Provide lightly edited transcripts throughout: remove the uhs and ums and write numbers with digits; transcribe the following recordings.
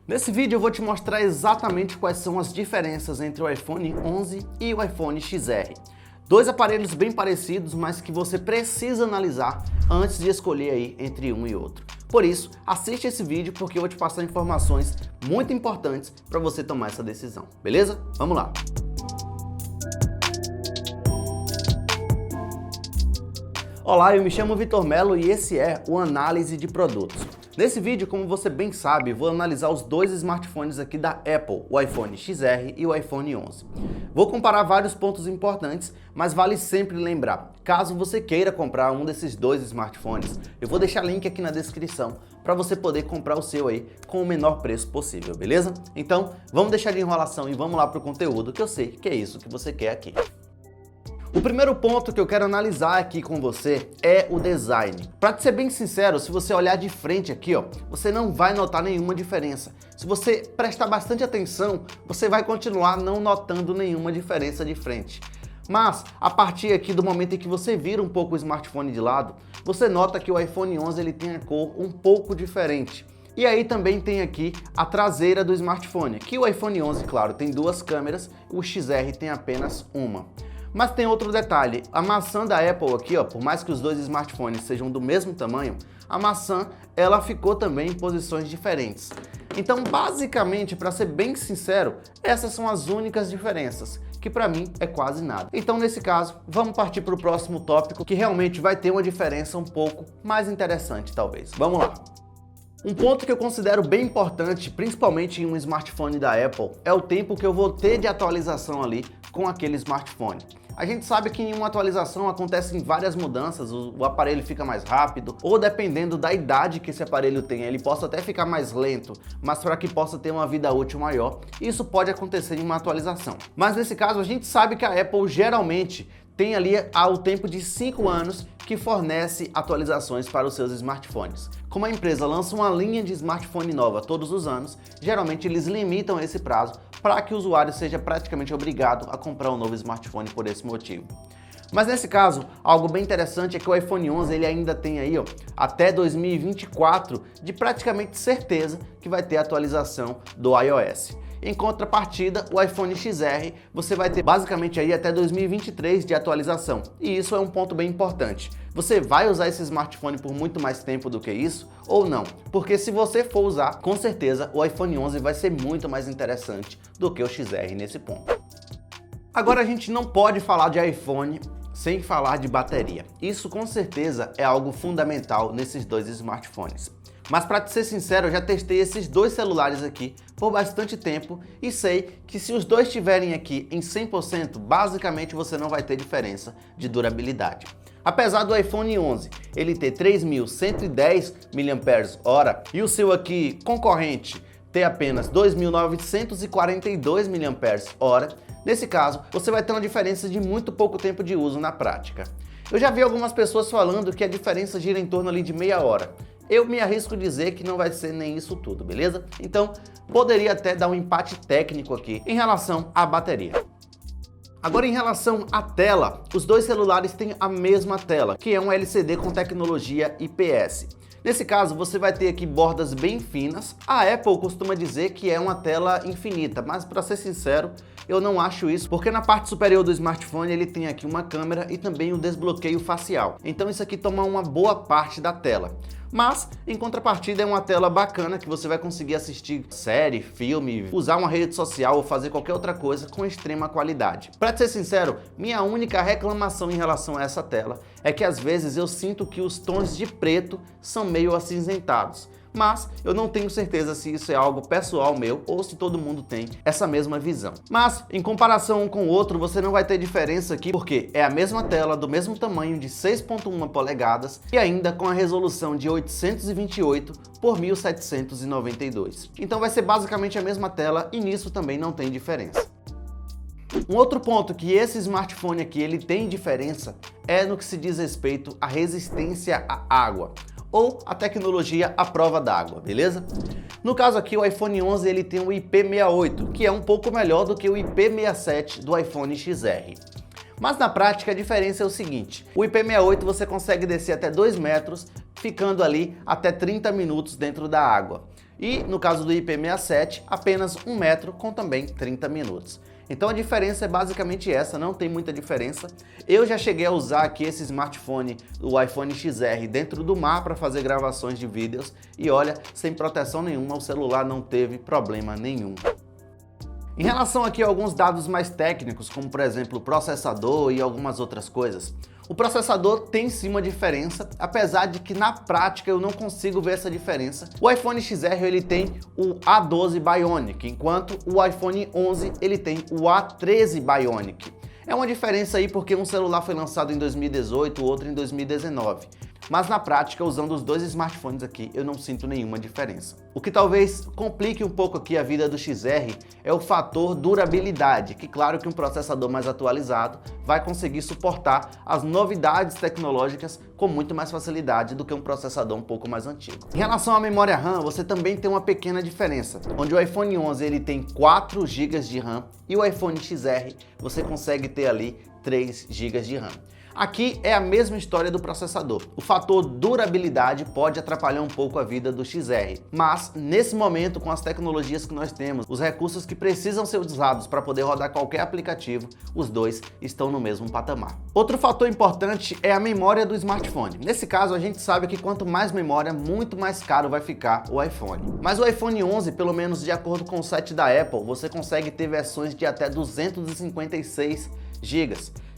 Nesse vídeo eu vou te mostrar exatamente quais são as diferenças entre o iPhone 11 e o iPhone XR. Dois aparelhos bem parecidos, mas que você precisa analisar antes de escolher aí entre um e outro. Por isso, assiste esse vídeo porque eu vou te passar informações muito importantes para você tomar essa decisão, beleza? Vamos lá! Olá, eu me chamo Vitor Melo e esse é o Análise de Produtos. Nesse vídeo, como você bem sabe, vou analisar os dois smartphones aqui da Apple, o iPhone XR e o iPhone 11. Vou comparar vários pontos importantes, mas vale sempre lembrar, caso você queira comprar um desses dois smartphones, eu vou deixar link aqui na descrição para você poder comprar o seu aí com o menor preço possível, beleza? Então, vamos deixar de enrolação e vamos lá para o conteúdo, que eu sei que é isso que você quer aqui. O primeiro ponto que eu quero analisar aqui com você é o design. Para ser bem sincero, se você olhar de frente aqui, ó, você não vai notar nenhuma diferença. Se você prestar bastante atenção, você vai continuar não notando nenhuma diferença de frente. Mas, a partir aqui do momento em que você vira um pouco o smartphone de lado, você nota que o iPhone 11 ele tem a cor um pouco diferente. E aí também tem aqui a traseira do smartphone, que o iPhone 11, claro, tem duas câmeras, o XR tem apenas uma. Mas tem outro detalhe, a maçã da Apple aqui, ó, por mais que os dois smartphones sejam do mesmo tamanho, a maçã ela ficou também em posições diferentes. Então, basicamente, para ser bem sincero, essas são as únicas diferenças, que para mim é quase nada. Então, nesse caso, vamos partir para o próximo tópico, que realmente vai ter uma diferença um pouco mais interessante, talvez. Vamos lá! Um ponto que eu considero bem importante, principalmente em um smartphone da Apple, é o tempo que eu vou ter de atualização ali com aquele smartphone. A gente sabe que em uma atualização acontecem várias mudanças, o aparelho fica mais rápido, ou dependendo da idade que esse aparelho tem, ele possa até ficar mais lento, mas para que possa ter uma vida útil maior, isso pode acontecer em uma atualização. Mas nesse caso a gente sabe que a Apple geralmente tem ali o tempo de 5 anos que fornece atualizações para os seus smartphones. Como a empresa lança uma linha de smartphone nova todos os anos, geralmente eles limitam esse prazo para que o usuário seja praticamente obrigado a comprar um novo smartphone por esse motivo. Mas nesse caso, algo bem interessante é que o iPhone 11 ele ainda tem aí, ó, até 2024 de praticamente certeza que vai ter atualização do iOS. Em contrapartida, o iPhone XR você vai ter basicamente aí até 2023 de atualização. E isso é um ponto bem importante. Você vai usar esse smartphone por muito mais tempo do que isso ou não? Porque se você for usar, com certeza o iPhone 11 vai ser muito mais interessante do que o XR nesse ponto. Agora a gente não pode falar de iPhone sem falar de bateria. Isso com certeza é algo fundamental nesses dois smartphones. Mas para ser sincero, eu já testei esses dois celulares aqui por bastante tempo e sei que se os dois estiverem aqui em 100%, basicamente você não vai ter diferença de durabilidade. Apesar do iPhone 11 ele ter 3.110 mAh e o seu aqui concorrente ter apenas 2.942 mAh, nesse caso você vai ter uma diferença de muito pouco tempo de uso na prática. Eu já vi algumas pessoas falando que a diferença gira em torno ali de meia hora. Eu me arrisco a dizer que não vai ser nem isso tudo, beleza? Então, poderia até dar um empate técnico aqui em relação à bateria. Agora, em relação à tela, os dois celulares têm a mesma tela, que é um LCD com tecnologia IPS. Nesse caso, você vai ter aqui bordas bem finas. A Apple costuma dizer que é uma tela infinita, mas para ser sincero, eu não acho isso, porque na parte superior do smartphone ele tem aqui uma câmera e também o desbloqueio facial. Então isso aqui toma uma boa parte da tela. Mas, em contrapartida, é uma tela bacana que você vai conseguir assistir série, filme, usar uma rede social ou fazer qualquer outra coisa com extrema qualidade. Para ser sincero, minha única reclamação em relação a essa tela é que às vezes eu sinto que os tons de preto são meio acinzentados. Mas eu não tenho certeza se isso é algo pessoal meu ou se todo mundo tem essa mesma visão. Mas, em comparação um com o outro, você não vai ter diferença aqui porque é a mesma tela do mesmo tamanho de 6.1 polegadas e ainda com a resolução de 828 por 1792. Então vai ser basicamente a mesma tela e nisso também não tem diferença. Um outro ponto que esse smartphone aqui ele tem diferença é no que se diz respeito à resistência à água, ou a tecnologia à prova d'água, beleza? No caso aqui, o iPhone 11 ele tem o IP68, que é um pouco melhor do que o IP67 do iPhone XR. Mas na prática a diferença é o seguinte, o IP68 você consegue descer até 2 metros, ficando ali até 30 minutos dentro da água. e no caso do IP67 apenas 1 metro com também 30 minutos. Então a diferença é basicamente essa, não tem muita diferença. Eu já cheguei a usar aqui esse smartphone, o iPhone XR, dentro do mar para fazer gravações de vídeos e olha, sem proteção nenhuma, o celular não teve problema nenhum. Em relação aqui a alguns dados mais técnicos, como por exemplo o processador e algumas outras coisas, o processador tem sim uma diferença, apesar de que na prática eu não consigo ver essa diferença. O iPhone XR ele tem o A12 Bionic, enquanto o iPhone 11 ele tem o A13 Bionic. É uma diferença aí porque um celular foi lançado em 2018, o outro em 2019. Mas na prática, usando os dois smartphones aqui, eu não sinto nenhuma diferença. O que talvez complique um pouco aqui a vida do XR é o fator durabilidade, que claro que um processador mais atualizado vai conseguir suportar as novidades tecnológicas com muito mais facilidade do que um processador um pouco mais antigo. Em relação à memória RAM, você também tem uma pequena diferença, onde o iPhone 11 ele tem 4 GB de RAM e o iPhone XR você consegue ter ali 3 GB de RAM. Aqui é a mesma história do processador. O fator durabilidade pode atrapalhar um pouco a vida do XR, mas nesse momento, com as tecnologias que nós temos, os recursos que precisam ser usados para poder rodar qualquer aplicativo, os dois estão no mesmo patamar. Outro fator importante é a memória do smartphone. Nesse caso, a gente sabe que quanto mais memória, muito mais caro vai ficar o iPhone. Mas o iPhone 11, pelo menos de acordo com o site da Apple, você consegue ter versões de até 256 GB.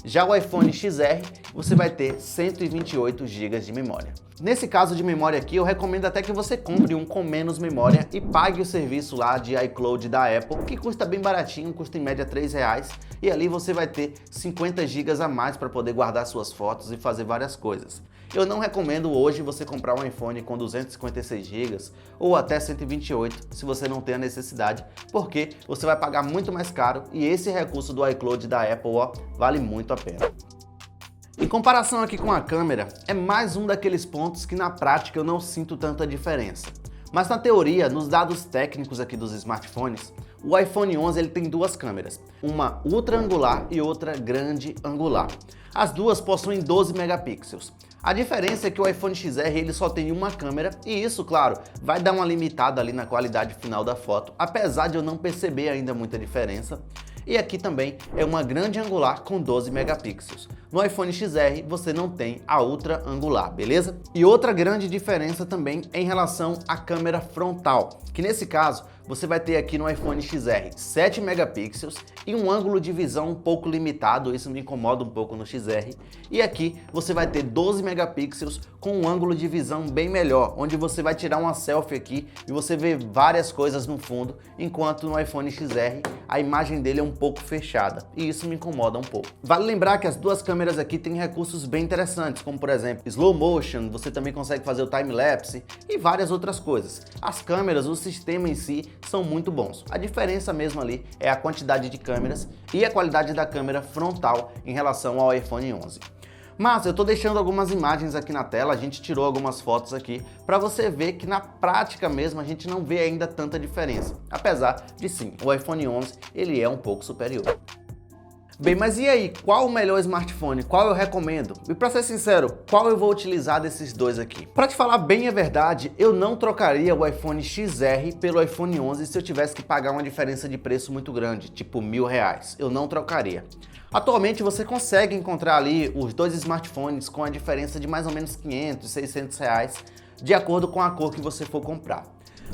Já o iPhone XR, você vai ter 128 GB de memória. Nesse caso de memória aqui, eu recomendo até que você compre um com menos memória e pague o serviço lá de iCloud da Apple, que custa bem baratinho, custa em média R$3, e ali você vai ter 50 GB a mais para poder guardar suas fotos e fazer várias coisas. Eu não recomendo hoje você comprar um iPhone com 256 GB ou até 128 se você não tem a necessidade, porque você vai pagar muito mais caro e esse recurso do iCloud da Apple, ó, vale muito a pena. Em comparação aqui com a câmera, é mais um daqueles pontos que na prática eu não sinto tanta diferença. Mas na teoria, nos dados técnicos aqui dos smartphones, o iPhone 11 ele tem duas câmeras, uma ultra angular e outra grande angular. As duas possuem 12 megapixels. A diferença é que o iPhone XR ele só tem uma câmera e isso, claro, vai dar uma limitada ali na qualidade final da foto, apesar de eu não perceber ainda muita diferença. E aqui também é uma grande angular com 12 megapixels. No iPhone XR você não tem a ultra angular, beleza? E outra grande diferença também é em relação à câmera frontal, que nesse caso você vai ter aqui no iPhone XR 7 megapixels e um ângulo de visão um pouco limitado, isso me incomoda um pouco no XR. E aqui você vai ter 12 megapixels com um ângulo de visão bem melhor, onde você vai tirar uma selfie aqui e você vê várias coisas no fundo, enquanto no iPhone XR a imagem dele é um pouco fechada, e isso me incomoda um pouco. Vale lembrar que as duas câmeras aqui têm recursos bem interessantes, como por exemplo slow motion, você também consegue fazer o time-lapse e várias outras coisas. As câmeras, o sistema em si, são muito bons. A diferença mesmo ali é a quantidade de câmeras e a qualidade da câmera frontal em relação ao iPhone 11. Mas eu tô deixando algumas imagens aqui na tela, a gente tirou algumas fotos aqui, para você ver que na prática mesmo a gente não vê ainda tanta diferença. Apesar de sim, o iPhone 11 ele é um pouco superior. Bem, mas e aí, qual o melhor smartphone? Qual eu recomendo? E pra ser sincero, qual eu vou utilizar desses dois aqui? Pra te falar bem a verdade, eu não trocaria o iPhone XR pelo iPhone 11 se eu tivesse que pagar uma diferença de preço muito grande, tipo R$1.000. Eu não trocaria. Atualmente você consegue encontrar ali os dois smartphones com a diferença de mais ou menos 500, 600 reais, de acordo com a cor que você for comprar.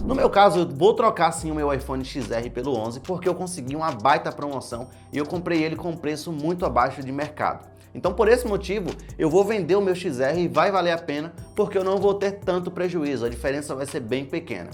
No meu caso, eu vou trocar sim o meu iPhone XR pelo 11 porque eu consegui uma baita promoção e eu comprei ele com um preço muito abaixo de mercado. Então por esse motivo, eu vou vender o meu XR e vai valer a pena porque eu não vou ter tanto prejuízo, a diferença vai ser bem pequena.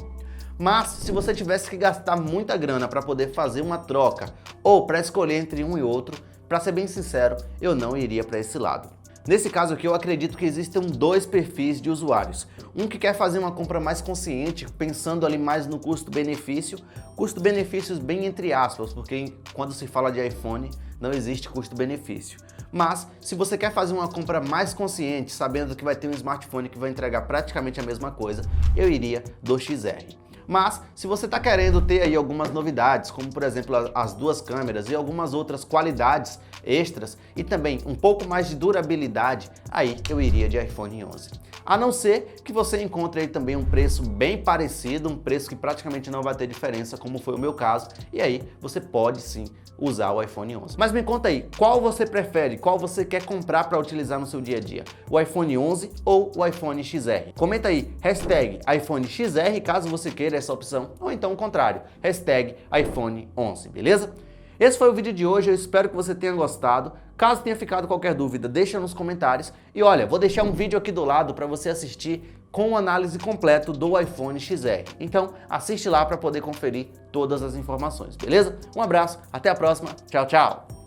Mas se você tivesse que gastar muita grana para poder fazer uma troca ou para escolher entre um e outro, para ser bem sincero, eu não iria para esse lado. Nesse caso aqui, eu acredito que existem dois perfis de usuários. Um que quer fazer uma compra mais consciente, pensando ali mais no custo-benefício, custo-benefícios bem entre aspas, porque quando se fala de iPhone, não existe custo-benefício. Mas, se você quer fazer uma compra mais consciente, sabendo que vai ter um smartphone que vai entregar praticamente a mesma coisa, eu iria do XR. Mas se você está querendo ter aí algumas novidades, como por exemplo as duas câmeras e algumas outras qualidades extras e também um pouco mais de durabilidade, aí eu iria de iPhone 11. A não ser que você encontre aí também um preço bem parecido, um preço que praticamente não vai ter diferença, como foi o meu caso, e aí você pode sim usar o iPhone 11. Mas me conta aí, qual você prefere, qual você quer comprar para utilizar no seu dia a dia? O iPhone 11 ou o iPhone XR? Comenta aí, hashtag iPhone XR, caso você queira essa opção, ou então o contrário, hashtag iPhone 11, beleza? Esse foi o vídeo de hoje, eu espero que você tenha gostado. Caso tenha ficado qualquer dúvida, deixa nos comentários. E olha, vou deixar um vídeo aqui do lado para você assistir com a análise completa do iPhone XR. Então, assiste lá para poder conferir todas as informações, beleza? Um abraço, até a próxima, tchau, tchau!